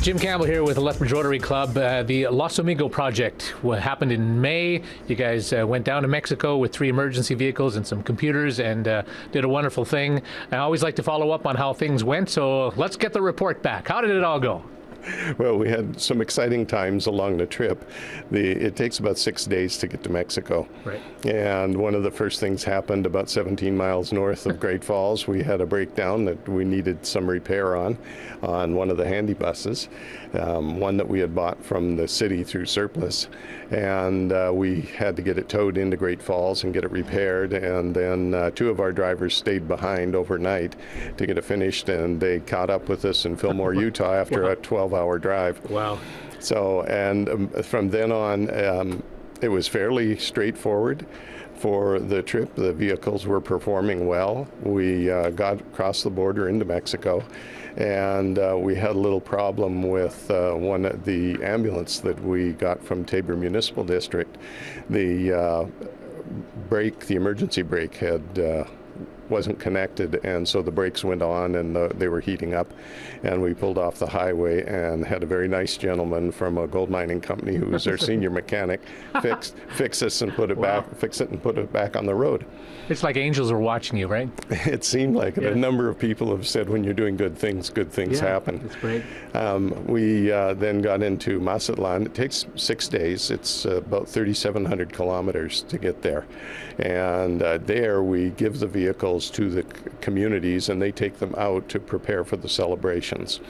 Jim Campbell here with the Lethbridge Rotary Club. The LosAmigos project happened in May. You guys went down to Mexico with 3 emergency vehicles and some computers and did a wonderful thing. I always like to follow up on how things went, so let's get the report back. How did it all go? Well, we had some exciting times along the trip. It takes about 6 days to get to Mexico. Right. And one of the first things happened about 17 miles north of Great Falls. We had a breakdown that we needed some repair on one of the handy buses, one that we had bought from the city through surplus. And we had to get it towed into Great Falls and get it repaired. And then 2 of our drivers stayed behind overnight to get it finished, and they caught up with us in Fillmore, Utah after a 12-hour drive. Wow. So, and from then on, it was fairly straightforward for the trip. The vehicles were performing well. We got across the border into Mexico, and we had a little problem with the ambulance that we got from Tabor Municipal District. The emergency brake wasn't connected, and so the brakes went on and they were heating up, and we pulled off the highway and had a very nice gentleman from a gold mining company who was our senior mechanic fix us and put it back on the road. It's like angels were watching you, right? It seemed like it. Yeah. A number of people have said when you're doing good things happen. That's great. We then got into Mazatlan. It takes 6 days. It's about 3,700 kilometers to get there. And there we give the vehicles to the communities, and they take them out to prepare for the celebrations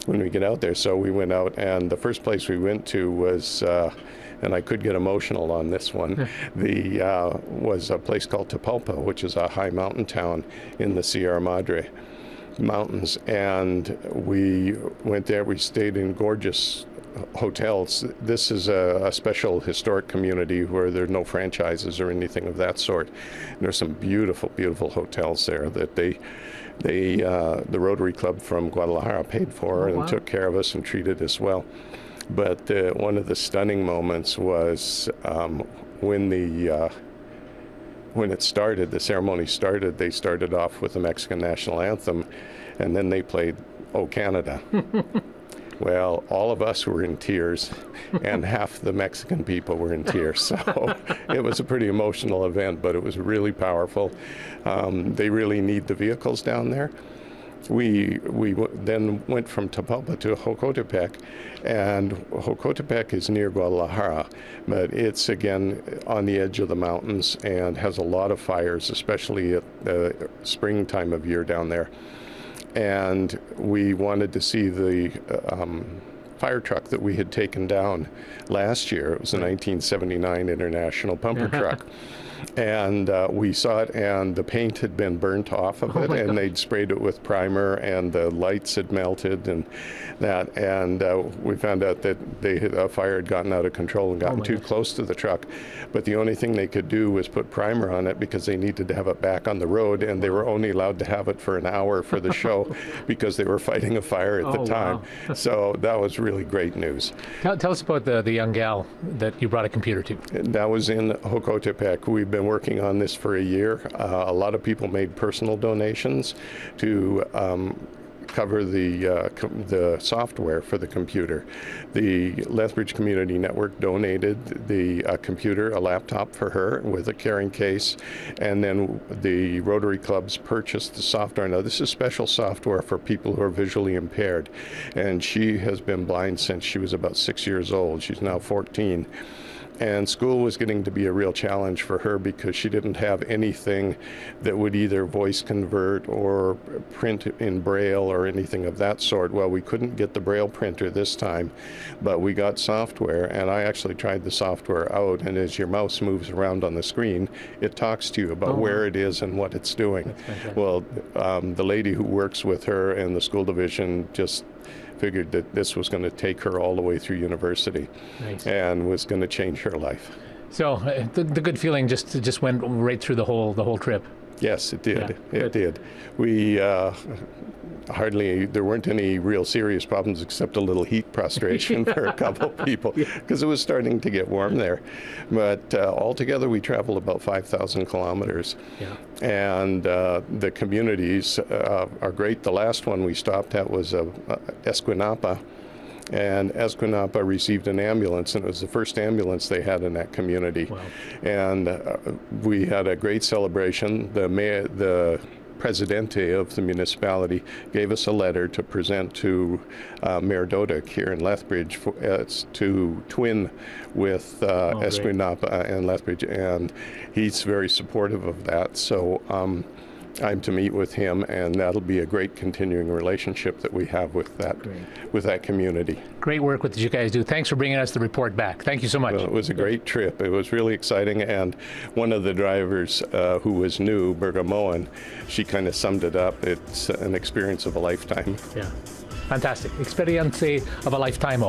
when we get out there. So we went out, and the first place we went to was, and I could get emotional on this one, was a place called Tapalpa, which is a high mountain town in the Sierra Madre Mountains. And we went there, we stayed in gorgeous hotels. This is a special historic community where there are no franchises or anything of that sort. And there's some beautiful, beautiful hotels there that the Rotary Club from Guadalajara paid for and took care of us and treated us well. But one of the stunning moments was when it started, the ceremony started, they started off with the Mexican national anthem, and then they played "O Canada." Well, all of us were in tears, and half the Mexican people were in tears. So it was a pretty emotional event, but it was really powerful. They really need the vehicles down there. We then went from Tapalpa to Jocotepec, and Jocotepec is near Guadalajara, but it's again on the edge of the mountains and has a lot of fires, especially at the spring time of year down there. And we wanted to see the fire truck that we had taken down last year. It was a 1979 International pumper truck. And we saw it, and the paint had been burnt off of it, and they'd sprayed it with primer, and the lights had melted, and that. And we found out that a fire had gotten out of control and gotten too close to the truck. But the only thing they could do was put primer on it because they needed to have it back on the road, and they were only allowed to have it for an hour for the show because they were fighting a fire at the time. Wow. So that was really great news. Tell us about the young gal that you brought a computer to. That was in Jocotepec. We've been working on this for a year. A lot of people made personal donations to cover the software for the computer. The Lethbridge Community Network donated the computer, a laptop for her with a carrying case, and then the Rotary Clubs purchased the software. Now this is special software for people who are visually impaired, and she has been blind since she was about 6 years old. She's now 14. And school was getting to be a real challenge for her because she didn't have anything that would either voice convert or print in Braille or anything of that sort. Well, we couldn't get the Braille printer this time, but we got software, and I actually tried the software out, and as your mouse moves around on the screen, it talks to you about where it is and what it's doing. Well, the lady who works with her in the school division just figured that this was going to take her all the way through university. Nice. And was going to change her life. So the good feeling just went right through the whole trip. Yes, it did. Yeah, it did. We there weren't any real serious problems except a little heat prostration for a couple people because it was starting to get warm there. But altogether we traveled about 5,000 kilometers. Yeah. And the communities are great. The last one we stopped at was Esquinapa. And Esquinapa received an ambulance, and it was the first ambulance they had in that community. Wow. And we had a great celebration. The Presidente of the municipality gave us a letter to present to Mayor Dodick here in Lethbridge to twin with Esquinapa and Lethbridge, and he's very supportive of that. So I'm to meet with him, and that'll be a great continuing relationship that we have with that community. Great work that you guys do. Thanks for bringing us the report back. Thank you so much. Well, it was a great trip. It was really exciting, and one of the drivers who was new, Berga Moen, she kind of summed it up. It's an experience of a lifetime. Yeah, fantastic. Experience of a lifetime.